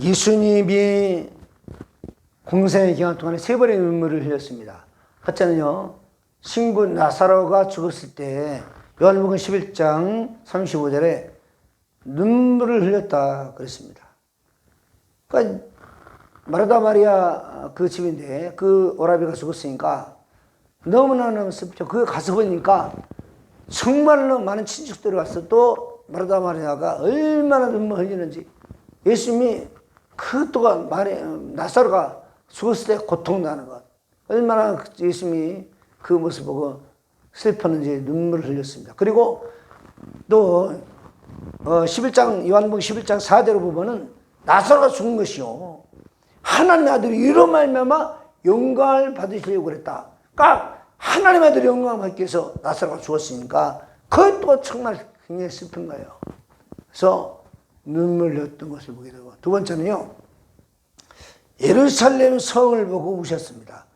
예수님이 공생의 기간 동안에 3번의 눈물을 흘렸습니다. 첫째는요, 친구 나사로가 죽었을 때 요한복음 11장 35절에 눈물을 흘렸다 그랬습니다. 그러니까 마르다 마리아 그 집인데 그 오라비가 죽었으니까 너무나 슬프죠. 그거 가서 보니까 정말로 많은 친척들이 와서 또 마르다 마리아가 얼마나 눈물을 흘리는지, 예수님이 그동안 나사로가 죽었을 때 고통나는 것, 얼마나 예수님이 그 모습 보고 슬펐는지 눈물을 흘렸습니다. 그리고 또 11장 요한복음 11장 4절을 보면은 나사로가 죽은 것이요, 하나님의 아들이 이로 말미암아 영광을 받으시려고 그랬다. 그러니까 하나님의 아들이 영광을 받기 위해서 나사로가 죽었으니까 그것도 정말 굉장히 슬픈 거예요. 그래서 눈물 흘렸던 것을 보게 되고, 두 번째는요, 예루살렘 성을 보고 우셨습니다.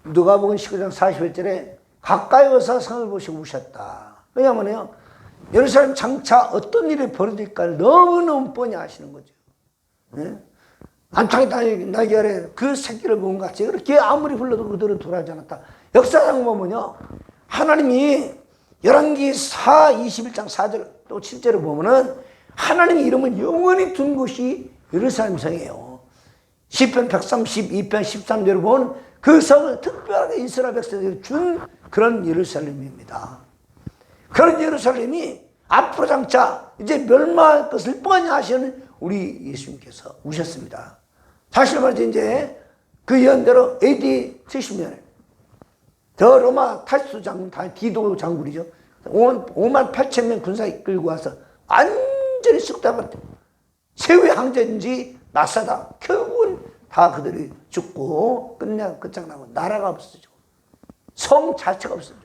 누가복음 19장 41절에 가까이 와서 성을 보시고 우셨다. 왜냐하면요, 예루살렘 장차 어떤 일이 벌어질까를 너무너무 뻔히 아시는 거죠. 네? 안창이 날개 아래 그 새끼를 본 것 같이 그렇게 아무리 불러도 그들은 돌아가지 않았다. 역사상 보면요, 하나님이 열왕기 21장 4절 또 7절을 보면은 하나님의 이름을 영원히 둔 곳이 예루살렘 성이에요. 시편 132편 13절을 보면 그 성을 특별하게 이스라엘 백성들이 준 그런 예루살렘입니다. 그런 예루살렘이 앞으로 장차 이제 멸망할 것을 뻔히 아시는 우리 예수님께서 우셨습니다. 사실 말이죠, 이제 그 예언대로 AD 70년에 더 로마 탈수 장군, 디도 장군이죠. 5만 8천 명 군사 이끌고 와서 완전히 쑥다만 세우의 황제인지 나사다. 결국은 다 그들이 죽고 끝장나고 나라가 없어지고 성 자체가 없어지고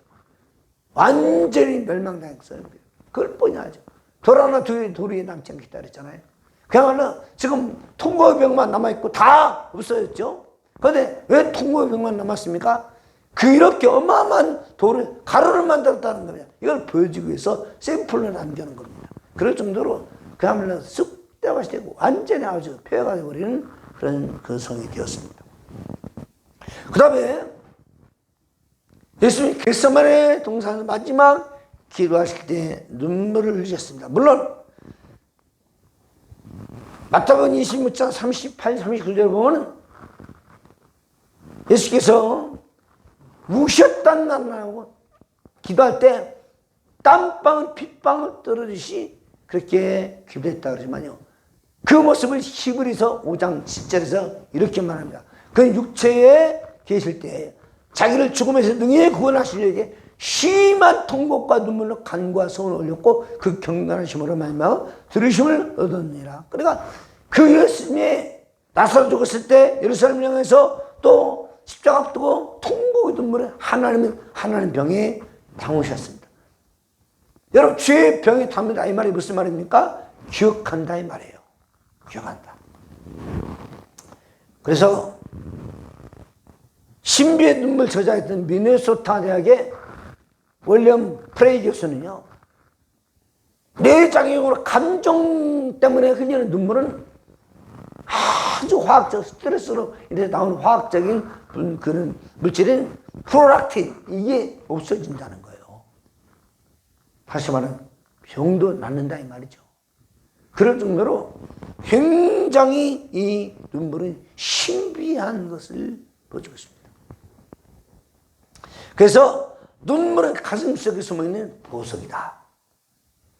완전히 멸망당했어요. 그걸 뻔히 알죠. 돌아나 둘이 남지 않게 기다렸잖아요. 그야말로 지금 통곡의 병만 남아있고 다 없어졌죠. 그런데 왜 통곡의 병만 남았습니까? 그렇게 어마어마한 돌을, 가루를 만들었다는 겁니다. 이걸 보여주기 위해서 샘플로 남겨놓은 겁니다. 그럴 정도로 그야말로 쑥대밭이 되고 완전히 아주 폐허가 되어버리는 그런 그 성이 되었습니다. 그 다음에 예수님이 겟세마네 동산에서 마지막 기도하실 때 눈물을 흘리셨습니다. 물론 마태복음 26장 38, 39절을 보면 예수께서 우셨다는 말 나오고 기도할 때 땀방울 핏방울 떨어지시 그렇게 기도했다 그러지만요, 그 모습을 히브리서 5장 10절에서 이렇게 말합니다. 그 육체에 계실 때 자기를 죽음에서 능히 구원하시려게 심한 통곡과 눈물로 간과 성을 올렸고 그 경건하심으로 말미암아 들으심을 얻었느니라. 그러니까 그 예수님이 나사로 죽었을 때 예루살렘 향해서 또 십자가 앞두고 통곡의 눈물을 하나님 병에 담으셨습니다. 여러분, 죄의 병에 담는다 이 말이 무슨 말입니까? 기억한다 이 말이에요. 기억한다. 그래서 신비의 눈물 저자였던 미네소타 대학의 윌리엄 프레이 교수는요, 뇌작용으로 감정 때문에 흘리는 눈물은 아주 화학적 스트레스로 인해서 나오는 화학적인 그런 물질인 프로락틴, 이게 없어진다는 거예요. 다시 말하면 병도 낫는다 이 말이죠. 그럴 정도로 굉장히 이 눈물은 신비한 것을 보여주고 있습니다. 그래서 눈물은 가슴속에 숨어있는 보석이다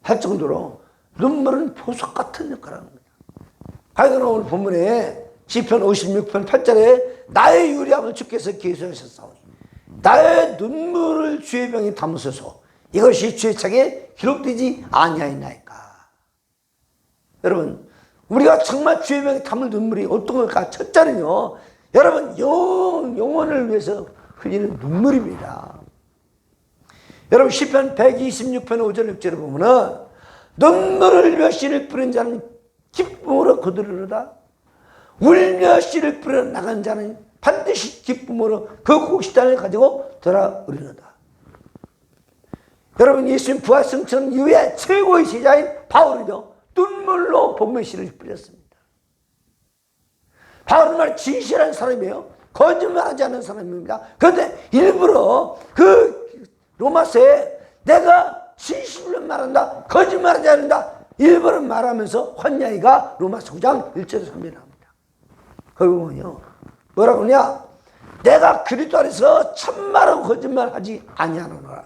할 정도로 눈물은 보석 같은 역할을 합니다. 하여간 오늘 본문에 시편 56편 8절에 나의 유리함을 주께서 계수하셨사오니 나의 눈물을 주의 병에 담으소서 이것이 주의 책에 기록되지 아니하였나이까. 여러분, 우리가 정말 주의 병에 담을 눈물이 어떤 걸까? 첫째는요, 여러분, 영혼을 위해서 흘리는 눈물입니다. 여러분, 시편 126편 5절 6절을 보면은 눈물을 흘려 씨를 뿌린 자는 기쁨으로 거두리로다. 울며 씨를 뿌려 나간 자는 반드시 기쁨으로 그 곡식단을 가지고 돌아오리로다. 여러분, 예수님 부활 승천 이후에 최고의 제자인 바울이죠. 눈물로 복음의 씨를 뿌렸습니다. 바울은 말 진실한 사람이에요. 거짓말하지 않는 사람입니다. 그런데 일부러 그 로마서에 내가 진실로 말한다, 거짓말하지 않는다, 일부러 말하면서 혼야이가 로마서 9장 1절에 3절에 나옵니다. 거기 보면요, 뭐라고 하냐? 내가 그리스도 안에서 참말하고 거짓말하지 아니하노라.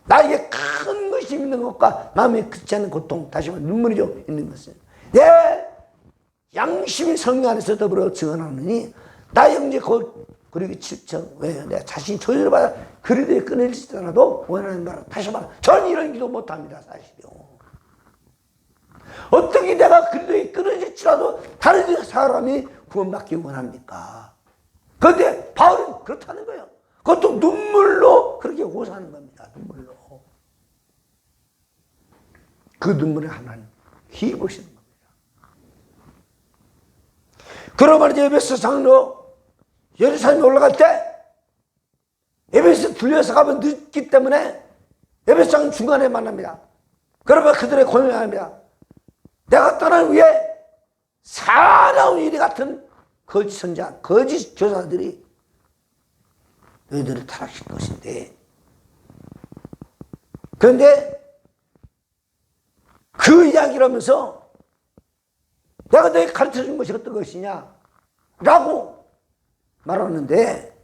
나에게 큰 것이 있는 것과 마음에 그치 않는 고통, 다시 말해 눈물이 좀 있는 것은 내 양심이 성령 안에서 더불어 증언하느니 나 형제 그리고 칠청 왜 내가 자신이 조절을 받아 그리스도에 끊어지더라도 원하는 바라. 다시 말해 전 이런 기도 못합니다. 사실요. 어떻게 내가 그리스도에 끊어질지라도 다른 사람이 구원받기 원합니까? 그런데 바울은 그렇다는 거예요. 그것도 눈물로 그렇게 호소하는 겁니다. 눈물로. 그 눈물에 하나님 힘보시는 겁니다. 그러고 말이죠. 에베소 장로 예루살렘에 올라갈 때 에베소 들려서 가면 늦기 때문에 에베소 장 중간에 만납니다. 그러면 그들의 고민합니다. 내가 떠난 후에 사나운 일이 같은 거짓 선자, 거짓 교사들이 너희들을 타락시킬 것인데, 그런데 그 이야기를 하면서 내가 너에게 가르쳐준 것이 어떤 것이냐 라고 말하는데,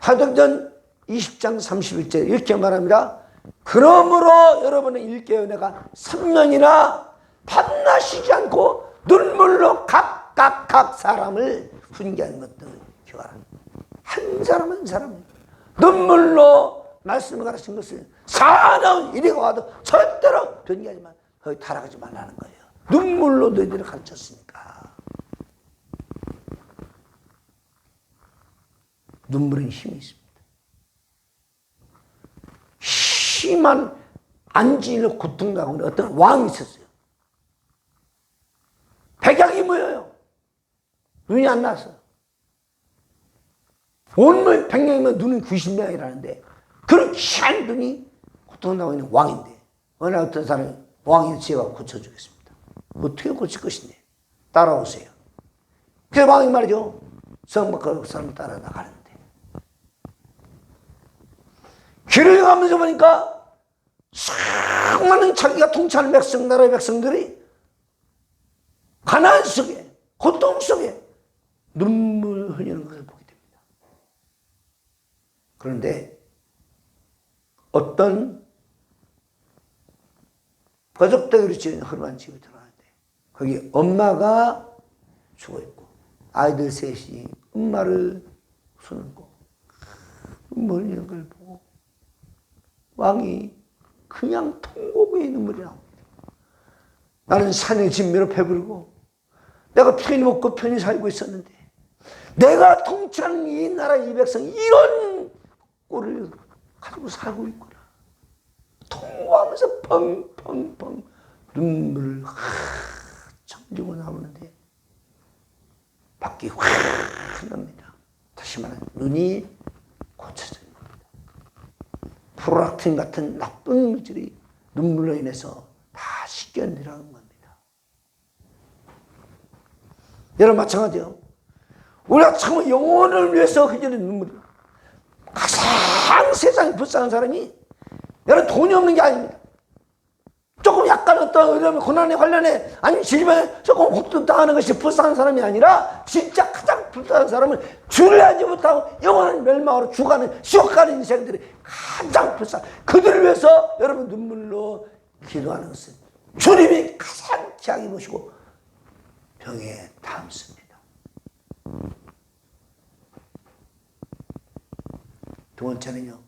사도행전 20장 31절 이렇게 말합니다. 그러므로 여러분의 일개의 은혜가 3년이나 밤낮 쉬지 않고 눈물로 각 사람을 훈계하는 것들을 기억하라. 한 사람 한 사람 눈물로 말씀을 가르친 것을 사나운 일이가 와도 절대로 변기하지만 거기 타락하지 말라는 거예요. 눈물로 너희들을 가르쳤으니까. 눈물은 힘이 있습니다. 심한 안진으로 고통당하는 어떤 왕이 있었어요. 백약이 모여요. 눈이 안 나서. 온몸 100명이면 눈은 90명이라는데 그런 희한 눈이 고통당하고 있는 왕인데 어느 어떤 사람이 왕의 지혜가 고쳐주겠습니다. 어떻게 고칠 것인데 따라오세요. 그래서 왕이 말이죠. 성막으로 사람 따라 나가는데 길을 가면서 보니까 수많은 자기가 통치하는 백성, 나라의 백성들이 가난 속에, 고통 속에 눈물 흘리는 것을 보게 됩니다. 그런데 어떤 거적대기로 지은 허름한 집에 들어가는데 거기 엄마가 죽어있고 아이들 셋이 엄마를 손을고 눈물 흘리는 걸 보고 왕이 그냥 통곡의 눈물이 나옵니다. 나는 산의 진미로 배부르고 내가 편히 먹고 편히 살고 있었는데 내가 통치하는 이 나라 이 백성이 이런 꼴을 가지고 살고 있구나. 통곡하면서 펑펑펑 눈물을 참지고 나오는데 밖이 확 납니다. 다시 말하면 눈이 고쳐져 있는 겁니다. 프로락틴 같은 나쁜 물질이 눈물로 인해서 다 씻겨내라는 겁니다. 여러분 마찬가지요. 우리가 참 영혼을 위해서 흘리는 눈물이 가장 세상에 불쌍한 사람이 여러분 돈이 없는 게 아닙니다. 조금 약간 어떤 고난에 관련해 아니면 질병에 조금 혹독당하는 것이 불쌍한 사람이 아니라 진짜 가장 불쌍한 사람은 주를 알지 못하고 영원한 멸망으로 죽어가는 지옥 가는 인생들이 가장 불쌍한 그들을 위해서 여러분 눈물로 기도하는 것은 주님이 가장 귀하게 보시고 병에 담습니다. 두 번째는요.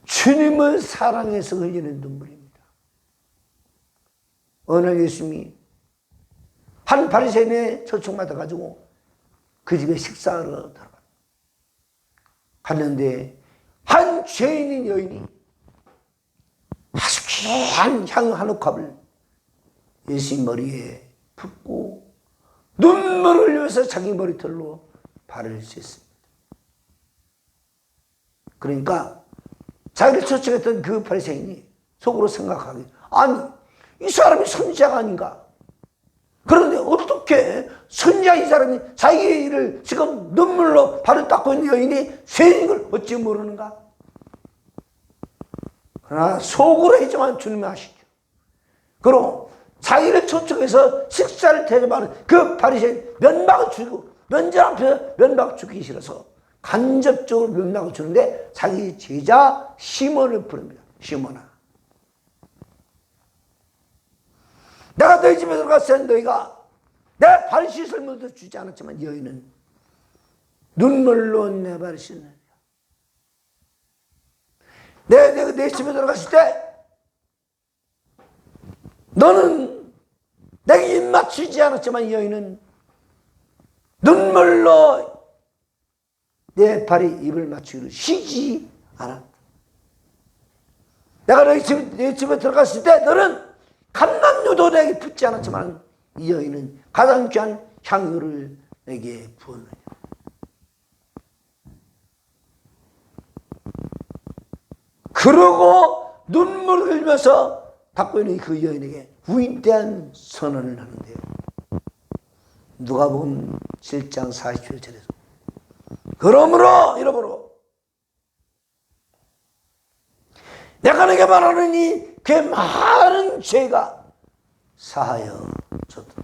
주님을 사랑해서 흘리는 눈물입니다. 어느 날 예수님이 한 바리새인의 초청받아 가지고 그 집에 식사하러 갔는데 한 죄인인 여인이 아주 귀한 향 한 옥합을 예수님 머리에 붓고 눈물을 흘려서 자기 머리털로 발을 씻습니다. 그러니까 자기를 초청했던 그 바리새인이 속으로 생각하기 아니 이 사람이 선지자가 아닌가? 그런데 어떻게 어떻게 선지자 이 사람이 자기의 일을 지금 눈물로 발을 닦고 있는 여인이 죄인 걸 어찌 모르는가? 그러나 속으로 했지만 주님이 아시죠. 그리고 자기를 초청해서 식사를 대접하는 그 바리새인 면박을 주고 면전 앞에서 면박 주기 싫어서 간접적으로 면박을 주는데 자기 제자 시몬을 부릅니다. 시몬아, 내가 너희 집에 들어갔을 때 너희가 내 발 씻을 물도 주지 않았지만 여인은 눈물로 내 발을 씻느니라. 내가 내 집에 들어갔을 때 너는 내게 입 맞추지 않았지만 여인은 눈물로 내 발에 입을 맞추기를 쉬지 않았다. 내가 내 집에 들어갔을 때 너는 감람유도 내게 붓지 않았지만 이 여인은 가장 귀한 향유를 내게 부었느냐. 그러고 눈물을 흘리면서 닦고 있는 그 여인에게 위대한 선언을 하는데요. 누가복음 7장 47절에서 그러므로 이러므로 내가 내게 말하느니 그의 많은 죄가 사하여졌다.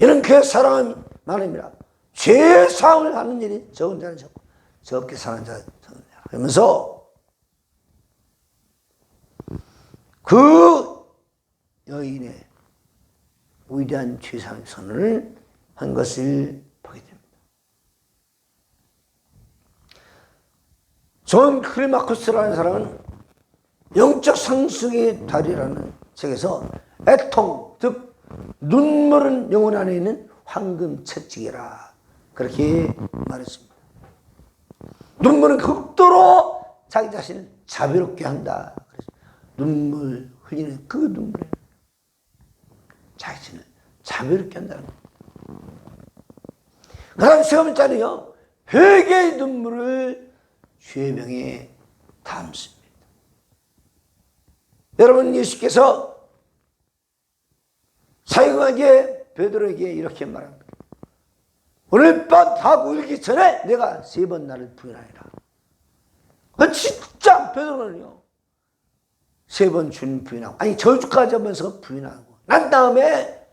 이는 그의 사랑은 말입니다. 죄의 사함을 하는 일이 적은 자는 적고 적게 사는 자는 적은 자. 그러면서 그 여인의 위대한 죄사함 선언을 한 것을 보게 됩니다. 존 클리마커스라는 사람은 영적 상승의 달이라는 책에서 애통, 즉 눈물은 영혼 안에 있는 황금 채찍이라 그렇게 말했습니다. 눈물은 극도로 자기 자신을 자비롭게 한다. 그래서 눈물 흘리는 그 눈물에 자기 자신을 자비롭게 한다는 겁니다. 그 다음 세 번째는요, 회개의 눈물을 죄병에 담습니다. 여러분, 예수께서 사형하게 베드로에게 이렇게 말합니다. 오늘 밤 다 울기 전에 내가 3번 나를 부인하리라. 진짜 베드로는요 3번 주님 부인하고, 아니 저주까지 하면서 부인하고 난 다음에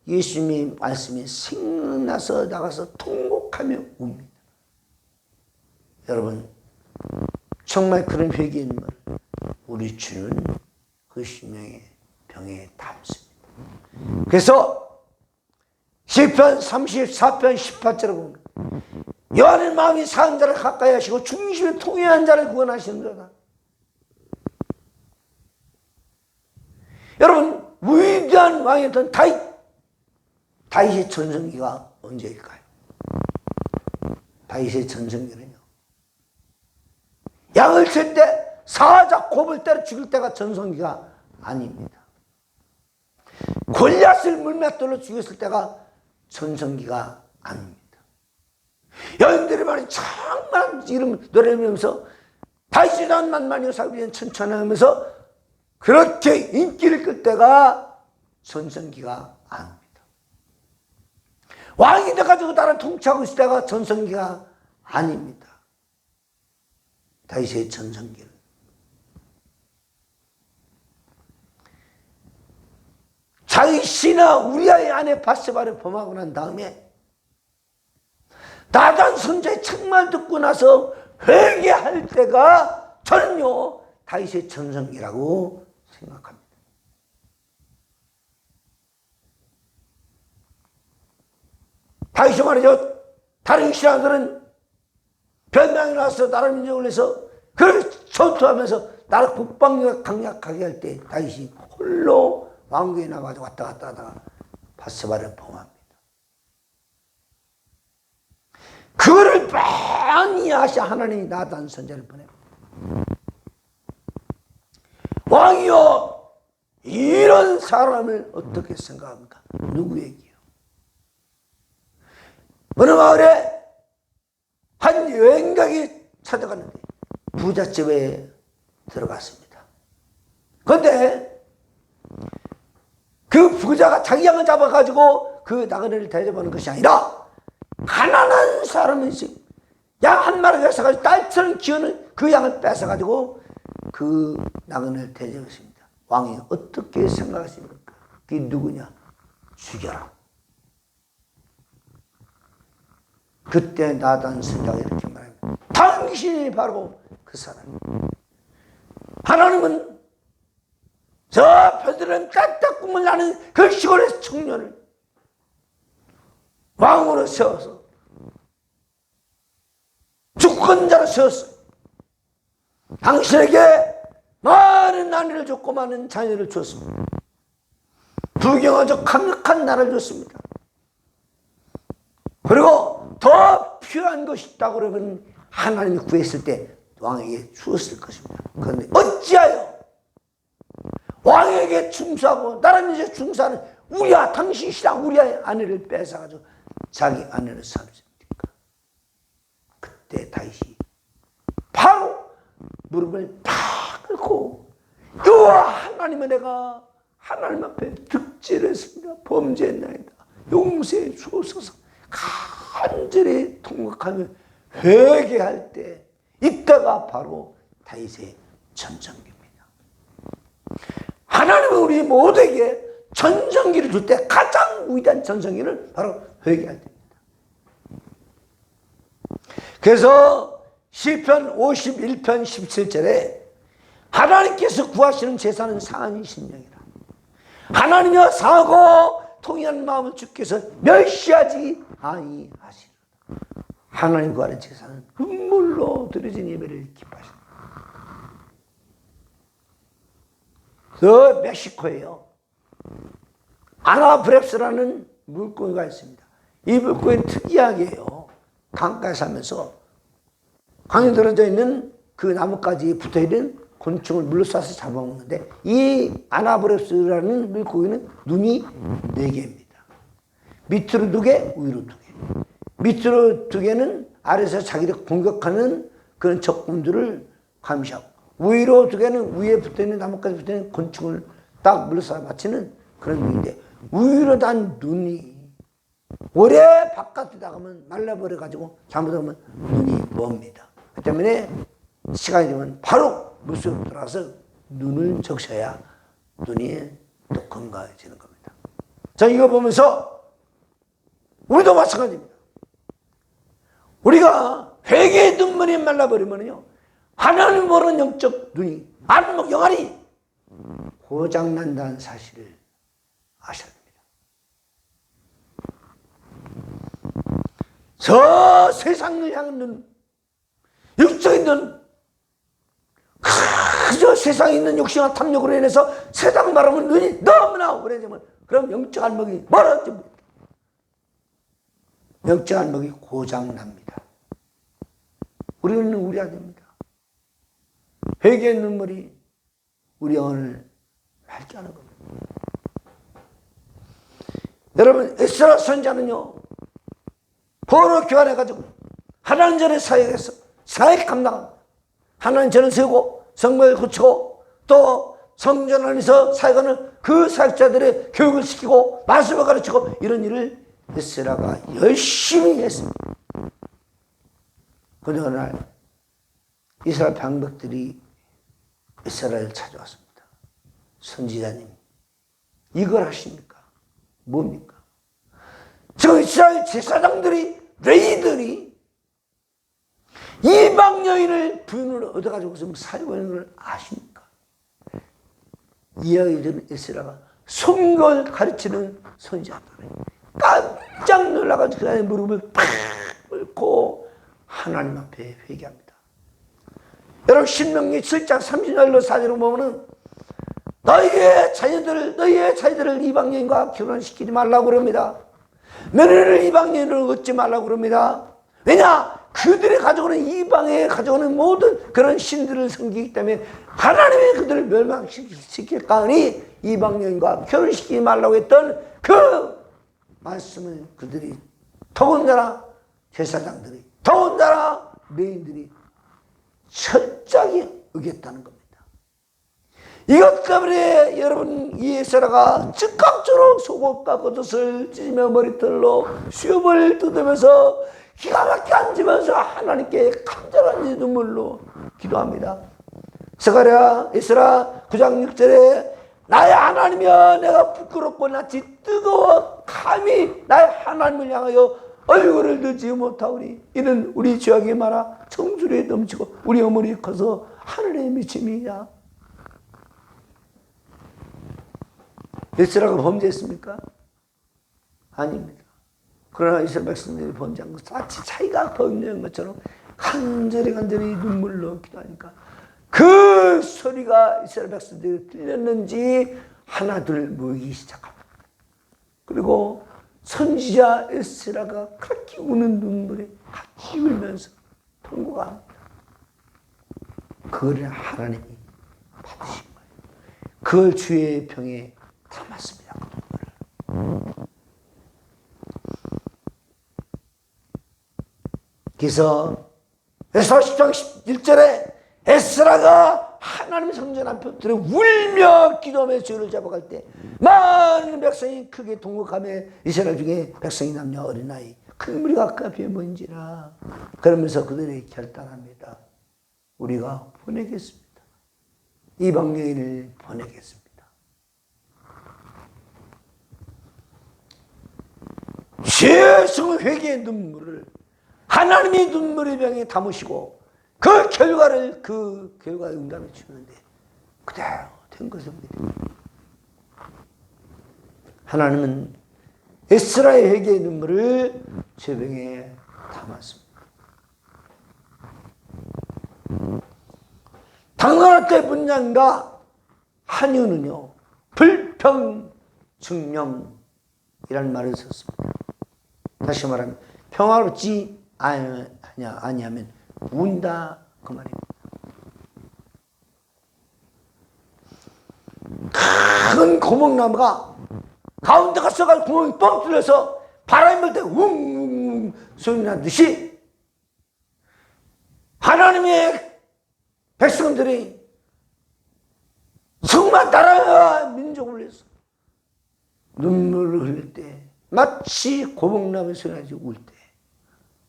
예수님의 말씀이 생각나서 나가서 통곡하며 웁니다. 여러분, 정말 그런 회개의 눈물 우리 주는 그 심령의 병에 담습니다. 그래서 시편 34편 18절에 보면 여호와는 마음이 상한 자를 가까이 하시고 중심에 통회한 자를 구원하시는도다. 여러분, 위대한 왕이었던 다윗의 전성기가 언제일까요? 다윗의 전성기는요, 양을 칠 때 사자 곱을 때려 죽일 때가 전성기가 아닙니다. 골리앗을 물맷돌로 죽였을 때가 전성기가 아닙니다. 여인들이 말이 정말 이름 노래하면서 다윗이 난 만만히 사위는 천천하면서 그렇게 인기를 끌 때가 전성기가 아닙니다. 왕이 돼가지고 나를 통치하고 있을 때가 전성기가 아닙니다. 다윗의 전성기는 자기 신하 우리아의 아내 바세바를 범하고 난 다음에 나단 선지자의 책만 듣고 나서 회개할 때가 저는요 다윗의 전성기라고 생각합니다. 다윗이 말이죠, 다른 신하들은 변명이 나서 나라를 민족을 해서 그렇게 전투하면서 나라 국방력을 강력하게 할 때 다윗이 홀로 왕궁에 나가서 왔다 갔다 하다가 바세바를 범합니다. 그거를 뻔히 아시 하나님이 나단 선지자를 보내고, 왕이여 이런 사람을 어떻게 생각합니까? 누구에게요? 어느 마을에 한 여행객이 찾아갔는데 부잣집에 들어갔습니다. 그런데 그 부자가 자기 양을 잡아가지고 그 나그네를 대접하는 것이 아니라 가난한 사람은 양 한 마리가 있어가지고 딸처럼 키우는 그 양을 뺏어가지고 그 나그네를 대접했습니다. 왕이 어떻게 생각하십니까? 그게 누구냐? 죽여라. 그때 나단 선자가 이렇게 말합니다. 당신이 바로 그 사람. 하나님은 저 별들은 까딱구멍 나는 그 시골의 청년을 왕으로 세워서 주권자로 세웠어요. 당신에게 많은 아내를 줬고 많은 자녀를 줬습니다. 부경하죠. 강력한 나라를 줬습니다. 그리고 더 필요한 것이 있다고 그러면 하나님이 구했을 때 왕에게 주었을 것입니다. 그런데 어찌하여 왕에게 충수하고 나라는 이제 충수하는 우리야 당신 신랑 우리의 아내를 뺏어가지고 자기 아내를 삼습니까? 그때 다윗이 바로 무릎을 탁 꿇고 여호와 하나님은 내가 하나님 앞에 득질했습니다. 범죄했나이다. 용서해 주옵소서. 간절히 통곡하며 회개할 때 이때가 바로 다윗의 전성기입니다. 하나님은 우리 모두에게 전성기를 줄 때 가장 위대한 전성기를 바로 회개할 때입니다. 그래서 시편 51편 17절에 하나님께서 구하시는 제사는 상한 심령이라. 하나님이여 상하고 통일한 마음을 주께서 멸시하지 아니하시리라. 하나님 구하는 제사는 눈물로 드려진 예배를 기뻐하십니다. 그 멕시코에요. 아나브랩스라는 물고기가 있습니다. 이 물고기는 특이하게요. 강가에 살면서 강에 들어져 있는 그 나뭇가지에 붙어있는 곤충을 물로 쏴서 잡아먹는데 이 아나브랩스라는 물고기는 눈이 4개입니다. 밑으로 2개, 위로 2개. 밑으로 2개는 아래에서 자기를 공격하는 그런 적군들을 감시하고 위로 2개는 위에 붙어있는 나뭇가지에 붙어있는 곤충을 딱 물로 쏴 맞히는 그런 눈인데 위로 단 눈이 오래 바깥에 나가면 말라버려가지고 잘못하면 눈이 멉니다. 그 때문에 시간이 되면 바로 물속으로 들어가서 눈을 적셔야 눈이 또 건강해지는 겁니다. 자, 이거 보면서 우리도 마찬가지입니다. 우리가 회개의 눈물이 말라버리면요 하나님 모르는 영적 눈이 안목 영알이 고장난다는 사실을 아셔야 됩니다. 저 세상을 향한 눈, 육적인 눈, 그저 세상에 있는 욕심과 탐욕으로 인해서 세상 바라보는 눈이 너무나 오래되면 그럼 영적 안목이 멀어집니다. 영적 안목이 고장납니다. 우리는 우려야 됩니다. 회개의 눈물이 우리 영혼을 맑게 하는 겁니다. 여러분 에스라 선지자는요 포로 교환해가지고 하나님 전에 사역해서 사역 감당합니다. 하나님 전을 세우고 성막을 고치고 또 성전 안에서 사역하는 그 사역자들의 교육을 시키고 말씀을 가르치고 이런 일을 에스라가 열심히 했습니다. 그런데 어느 날 이스라엘 방백들이 에스라를 찾아왔습니다. 선지자님 이걸 하십니까? 뭡니까? 지금 이스라엘 제사장들이 레이들이 이방 여인을 부인으로 얻어가지고 지금 살고 있는 걸 아십니까? 이야기 들은 에스라가 성경을 가르치는 선지자들이 깜짝 놀라가지고 그 안에 무릎을 팍 꿇고 하나님 앞에 회개합니다. 여러분 신명기 7장 30절로 4절로 보면은 너희의 자녀들을 이방 여인과 결혼시키지 말라고 그럽니다. 며느리를 이방 여인으로 얻지 말라고 그럽니다. 왜냐? 그들이 가져오는 이방에 가져오는 모든 그런 신들을 섬기기 때문에 하나님이 그들을 멸망시킬까 하니 이방 여인과 결혼시키지 말라고 했던 그 말씀을 그들이 더군다나 제사장들이 더군다나 레인들이 철저하게 어겼다는 겁니다. 이것 때문에 여러분 이 에스라가 즉각적으로 속옷과 겉옷을 찢으며 머리털로 수염을 뜯으면서 기가 막히게 앉으면서 하나님께 간절한 눈물로 기도합니다. 스가랴 에스라 9장 6절에 나의 하나님이여 내가 부끄럽고 낯이 뜨거워 감히 나의 하나님을 향하여 얼굴을 들지 못하오니 이는 우리 죄악이 많아 정수리에 넘치고 우리 어머니 커서 하늘에 미침이야. 에스라가 범죄했습니까? 아닙니다. 그러나 이스라엘 백성들이 범죄한 것은 마치 자기가 범죄한 것처럼 간절히 눈물로 기도하니까 그 소리가 이스라엘 백성들이 들렸는지 하나둘 모이기 시작합니다. 그리고 선지자 에스라가 그렇게 우는 눈물에 같이 울면서 통곡합니다. 그걸 하나님이 받으신 거예요. 그걸 주의 병에 담았습니다. 그 눈물을. 그래서 에스라 10장 11절에 에스라가 하나님 성전 앞에 들어 울며 기도하며 죄를 잡아갈 때 많은 백성이 크게 통곡하며 이스라엘 중에 백성이 남녀 어린아이 큰 무리가 그 앞에 모인지라. 그러면서 그들이 결단합니다. 우리가 보내겠습니다. 이방 여인을 보내겠습니다. 죄성 회개의 눈물을 하나님이 눈물의 병에 담으시고 그 결과를 응답해 주는데 그대로 된 것입니다. 하나님은 에스라의 회개의 눈물을 죄병에 담았습니다. 당나라 때 분양가 한유는요 불평증명이라는 말을 썼습니다. 다시 말하면 평화롭지 아니하면 운다 그 말입니다. 큰 고목나무가 가운데가 썩어서 구멍이 뻥 뚫려서 바람이 불 때 웅웅 소리 나듯이 하나님의 백성들이 정말 나라와 민족을 위해서 눈물을 흘릴 때 마치 고목나무의 소리 나듯이 울 때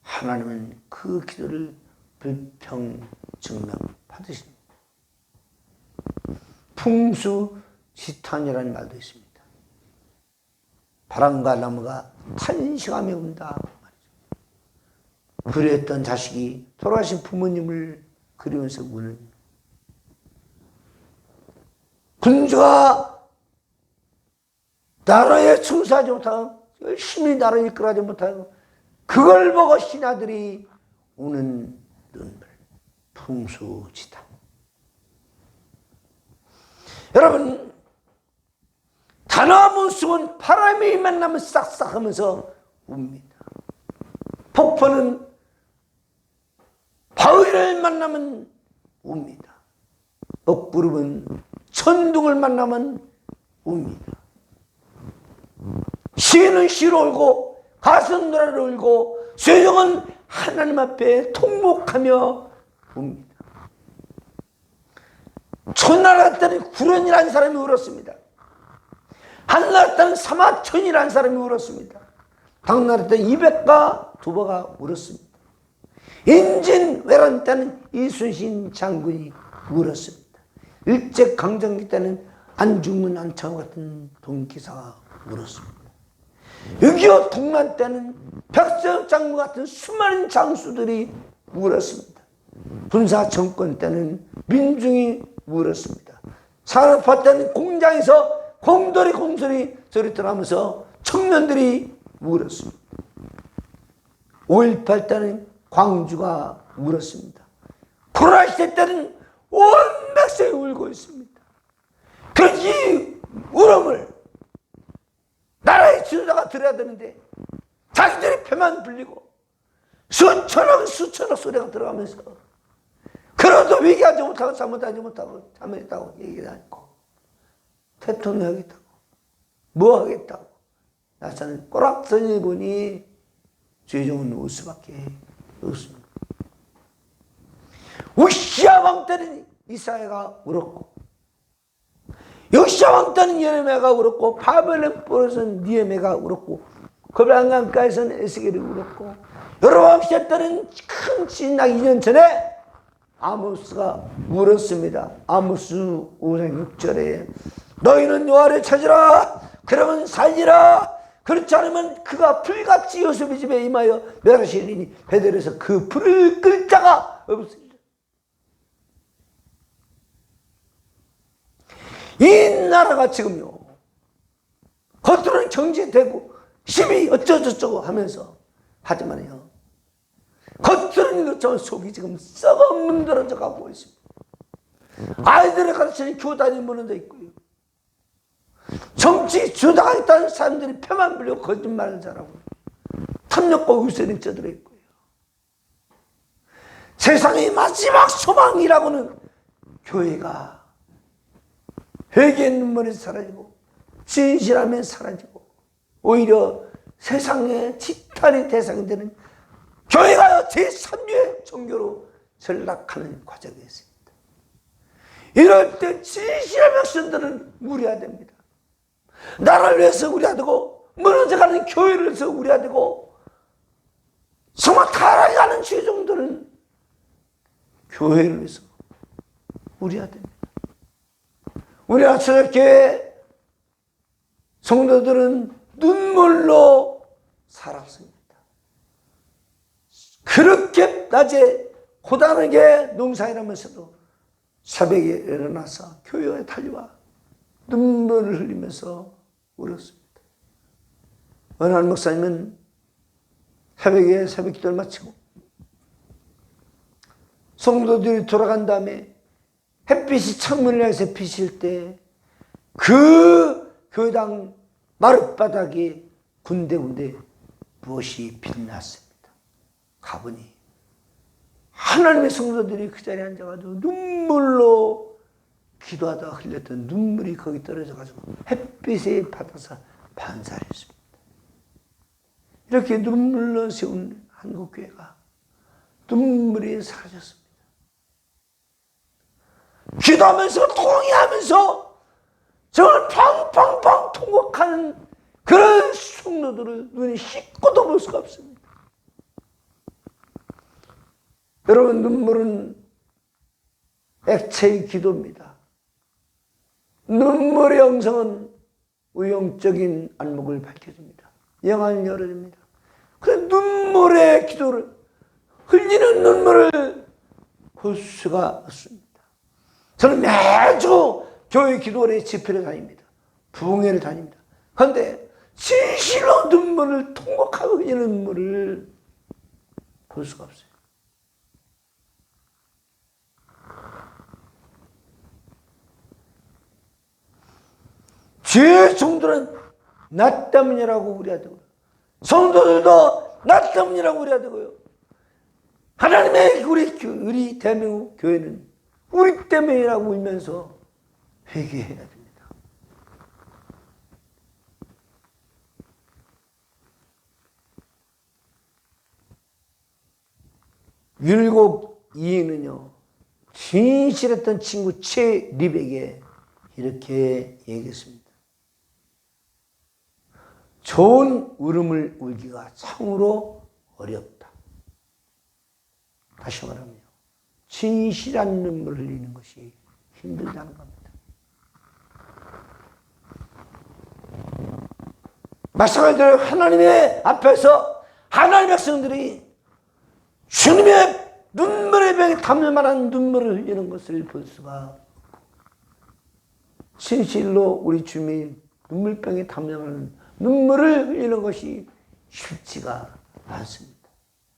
하나님은 그 기도를 불평증명 받으십니다. 풍수지탄이라는 말도 있습니다. 바람과 나무가 탄식하며 운다. 그리웠던 자식이 돌아가신 부모님을 그리면서 우는 군주가 나라에 충성하지 못하고 열심히 나라를 이끌어가지 못하고 그걸 보고 신하들이 우는 눈물, 풍수지탄. 여러분, 다나무 숲은 바람이 만나면 싹싹하면서 웁니다. 폭포는 바위를 만나면 웁니다. 엇구름은 천둥을 만나면 웁니다. 시는 시로 울고 가슴 노래를 울고 쇠정은 하나님 앞에 통곡하며 웁니다. 초나라 때는 구련이라는 사람이 울었습니다. 한나라 때는 사마천이라는 사람이 울었습니다. 당나라 때는 이백과 두보가 울었습니다. 인진왜란 때는 이순신 장군이 울었습니다. 일제강점기 때는 안중근 안창호 같은 동기사가 울었습니다. 6.25 동란 때는 백석 장군 같은 수많은 장수들이 울었습니다. 군사정권 때는 민중이 울었습니다. 산업화 때는 공장에서 공돌이 소리 들어가면서 청년들이 울었습니다. 5.18 때는 광주가 울었습니다. 코로나 시대 때는 온 백성이 울고 있습니다. 그런 이 울음을 나라의 지도자가 들어야 되는데 자기들이 표만 불리고 수천억 소리가 들어가면서 그래도 위기하지 못하고 잘못하지 못하고 잘못했다고 얘기를 않고 대통령 하겠다고 뭐 하겠다고 나서는 꼬락서니 보니 최종은 울 수밖에 없습니다. 우시아 왕 때는 이사야가 울었고 요시야 왕 때는 예레미야가 울었고, 바벨론 뿔에서는 니에미야가 울었고, 거벨강가에서는 에스겔이 울었고, 여로보암 시대 때는 큰 신약 2년 전에 아모스가 울었습니다. 아모스 5장 6절에 너희는 여호와를 찾으라, 그러면 살리라, 그렇지 않으면 그가 불같이 요셉의 집에 임하여 멸하시리니 베델에서 그 불을 끌 자가 없으리라. 이 나라가 지금요, 겉으로는 경제되고 힘이 어쩌저쩌고 하면서, 하지만요, 겉으로는 그렇지만 속이 지금 썩어 문드러져 가고 있습니다. 아이들을 가르치는 교단이 무너져 있고요, 정치 주당하겠다는 사람들이 표만 불리고 거짓말을 잘하고 탐욕과 우세는 쪄들어 있고요, 세상의 마지막 소망이라고는 교회가 회개의 눈물이 사라지고 진실함이 사라지고 오히려 세상의 지탄의 대상이 되는 교회가 제3의 종교로 전락하는 과정이 있습니다. 이럴 때 진실한 백성들은 우려야 됩니다. 나라를 위해서 우려야 되고, 무너져가는 교회를 위해서 우려야 되고, 정말 타락하는 죄종들은 교회를 위해서 우려야 됩니다. 우리 아침교회 성도들은 눈물로 살았습니다. 그렇게 낮에 고단하게 농사일하면서도 새벽에 일어나서 교회에 달려와 눈물을 흘리면서 울었습니다. 어느 날 목사님은 새벽에 새벽 기도를 마치고 성도들이 돌아간 다음에 햇빛이 창문을 향해서 비칠 때 그 교당 마룻바닥에 군데군데 무엇이 빛났습니다. 가보니 하나님의 성도들이 그 자리에 앉아가지고 눈물로 기도하다가 흘렸던 눈물이 거기 떨어져가지고 햇빛에 받아서 반사했습니다. 이렇게 눈물로 세운 한국교회가 눈물이 사라졌습니다. 기도하면서 통회하면서 정말 팡팡팡 통곡하는 그런 성도들을 눈에 씻고도 볼 수가 없습니다. 여러분, 눈물은 액체의 기도입니다. 눈물의 영성은 우영적인 안목을 밝혀줍니다. 영안을 열어줍니다. 그 눈물의 기도를, 흘리는 눈물을 볼 수가 없습니다. 저는 매주 교회 기도원에 집회를 다닙니다. 부흥회를 다닙니다. 그런데 진실로 눈물을 통곡하고 흘리는 눈물을 볼 수가 없어요. 죄의 종들은 나 때문이라고 우려야 되고요, 성도들도 나 때문이라고 우려야 되고요, 하나님의 우리 대한민국 교회는 우리 때문이라고 울면서 회개해야 됩니다. 율곡 이인은요, 진실했던 친구 최립에게 이렇게 얘기했습니다. 좋은 울음을 울기가 참으로 어렵다. 다시 말하면 진실한 눈물을 흘리는 것이 힘들다는 겁니다. 마찬가지로 하나님의 앞에서 하나님의 백성들이 주님의 눈물의 병에 담을 만한 눈물을 흘리는 것을 볼 수가 없고, 진실로 우리 주님의 눈물병에 담을 만한 눈물을 흘리는 것이 쉽지가 않습니다.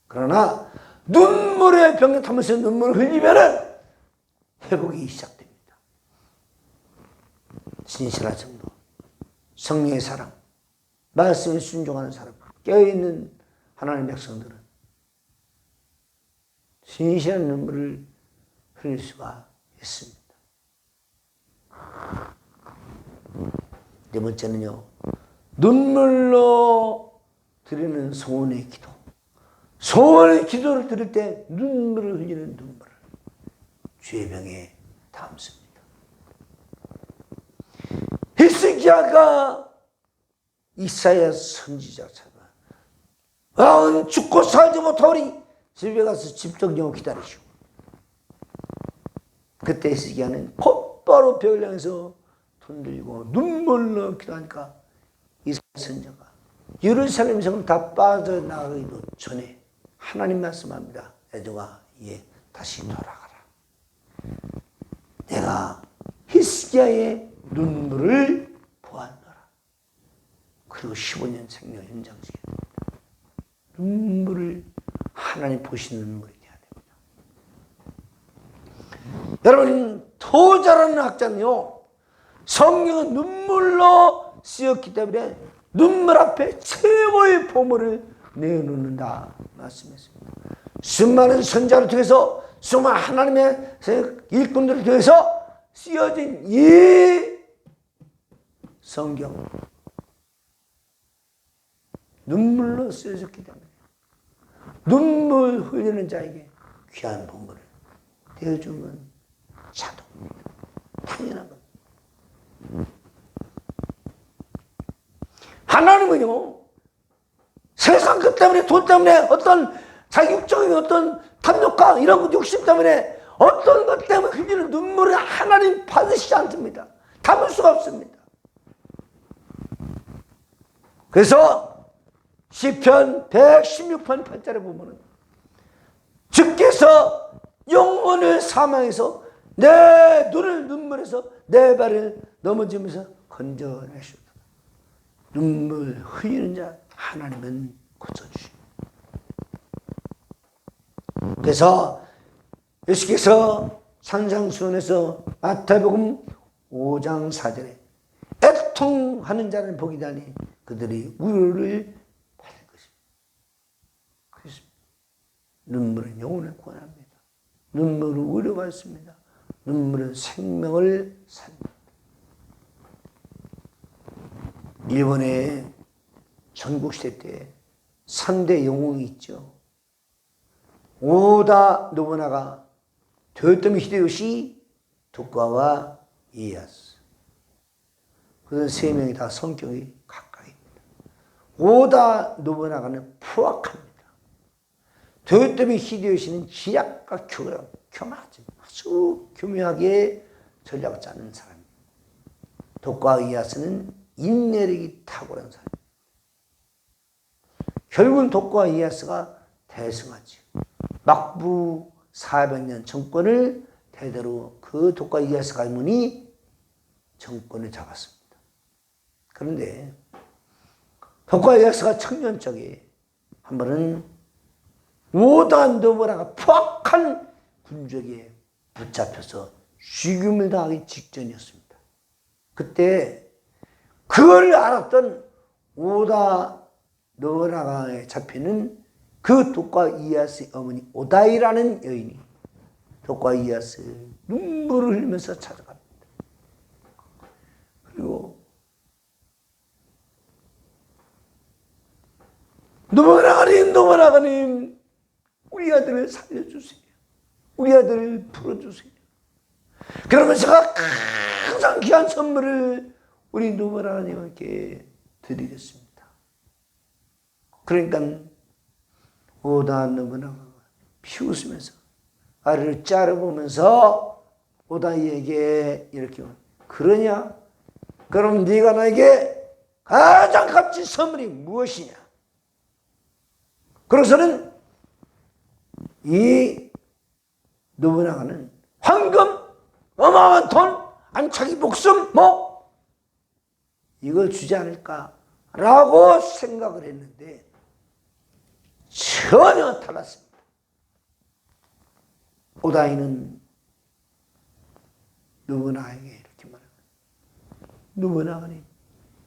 그러나 눈물의 병에 담으면서 눈물을 흘리면 회복이 시작됩니다. 진실한 정도, 성령의 사랑, 말씀에 순종하는 사람, 깨어있는 하나님의 백성들은 진실한 눈물을 흘릴 수가 있습니다. 네 번째는요, 눈물로 드리는 소원의 기도. 소원의 기도를 드릴 때 눈물을 흘리는 눈물을 주의 병에 담습니다. 히스기야가 이사야 선지자처럼 죽고 살지 못하오니 집에 가서 집정령 기다리시오. 그때 히스기야는 곧바로 벽을 향해서 손 들고 눈물로 기도하니까 이사야 선지자가 예루살렘 성은 다 빠져나가기도 전에 하나님 말씀합니다. 애정아, 다시 돌아가라. 내가 히스기야의 눈물을 보았노라. 그리고 15년 생명 현장식에 눈물을 하나님 보시는 눈물이 돼야 됩니다. 여러분, 더 잘하는 학자는요, 성경은 눈물로 쓰였기 때문에 눈물 앞에 최고의 보물을 내어놓는다 말씀했습니다. 수많은 선자를 통해서 수많은 하나님의 일꾼들을 통해서 쓰여진 이 성경, 눈물로 쓰여졌기 때문에 눈물 흘리는 자에게 귀한 보물을 되어주는 건 자동입니다. 당연한 겁니다. 하나님은요, 세상 것 때문에, 돈 때문에, 어떤 자격적인 어떤 탐욕과 이런 욕심 때문에, 어떤 것 때문에 흘리는 눈물을 하나님 받으시지 않습니다. 담을 수가 없습니다. 그래서 시편 116편 8절에 보면은 주께서 영혼을 사망해서 내 눈을 눈물에서 내 발을 넘어지면서 건져내시오. 눈물 흘리는 자 하나님은 고쳐주십니다. 그래서 예수께서 산상수훈에서 마태복음 5장 4절에 애통하는 자를 복이다니 그들이 위로를 받을 것입니다. 그렇습니다. 눈물은 영혼을 구원합니다. 눈물은 위로받습니다. 눈물은 생명을 삽니다. 일본의 전국시대 때 3대 영웅이 있죠. 오다 노부나가, 도요토미 히데요시, 도쿠가와 이에야스. 그 세 명이 다 성격이 가까이입니다. 오다 노부나가는 포악합니다. 도요토미 히데요시는 지략과 교만하지, 아주 교묘하게 전략을 짜는 사람입니다. 도쿠가와 이에야스는 인내력이 탁월한 사람. 결국은 도쿠가와 이에야스가 대승하지. 막부 400년 정권을 대대로 그 도쿠가와 이에야스 가문이 정권을 잡았습니다. 그런데 도쿠가와 이에야스가 청년 적에 한 번은 오다 노부나가 포악한 군적에 붙잡혀서 죽임을 당하기 직전이었습니다. 그때 그걸 알았던 오다 노부나가에 잡히는 그 도쿠가와 이에야스의 어머니 오다이라는 여인이 도쿠가와 이에야스의 눈물을 흘리면서 찾아갑니다. 그리고 노부나가님, 우리 아들을 살려주세요. 우리 아들을 풀어주세요. 그러면 제가 가장 귀한 선물을 우리 노부나가님께 드리겠습니다. 그러니까 오다 노부나가가 비웃으면서 아래를 째려보면서 오다이에게 이렇게, 그러냐? 그럼 네가 나에게 가장 값진 선물이 무엇이냐? 그래서는 이 노부나가는 황금, 어마어마한 돈, 아니 자기 목숨, 이걸 주지 않을까라고 생각을 했는데 전혀 달랐습니다. 오다이는 노부나가에게 이렇게 말합니다.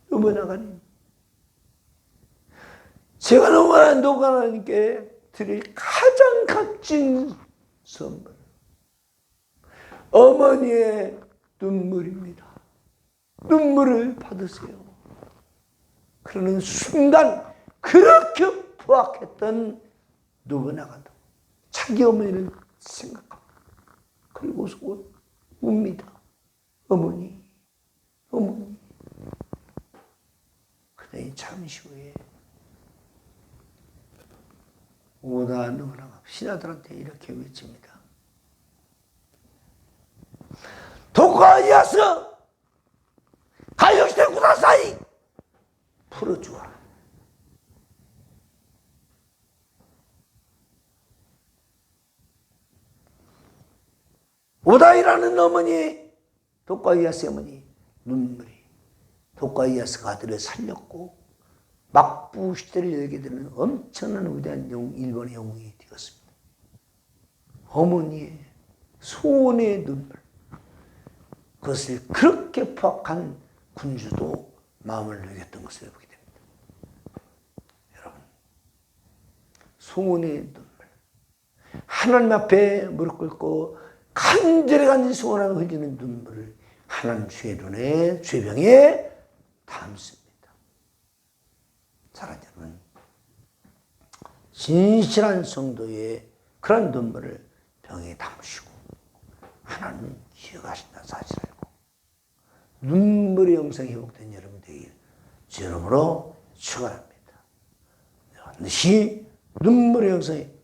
노부나가님, 제가 노부나가님께 드릴 가장 값진 선물, 어머니의 눈물입니다. 눈물을 받으세요. 그러는 순간 그렇게 포악했던 노부나가도 자기 어머니를 생각합니다. 그리고서 웁니다. 어머니. 잠시 후에 오다 누구나 신하들한테 이렇게 외칩니다. 도쿠가와 이에야스 가요시대 구다사이 풀어주어라. 오다이라는 어머니, 도쿠가와 이에야스의 어머니 눈물이 도쿠가와 이에야스가 아들을 살렸고 막부 시대를 열게 되는 엄청난 위대한 일본의 영웅이 되었습니다. 어머니의 소원의 눈물, 그것을 그렇게 포악한 군주도 마음을 녹였던 것을 보게 됩니다. 여러분, 소원의 눈물, 하나님 앞에 무릎 꿇고 간절히 소원하며 흘리는 눈물을 하나님 주의 눈에 죄병에 담습니다. 사랑하는 여러분, 진실한 성도의 그런 눈물을 병에 담으시고 하나님 기억하신다는 사실 알고 눈물의 영성이 회복된 여러분 되길 주 이름으로 축원합니다. 반드시 눈물의 영성이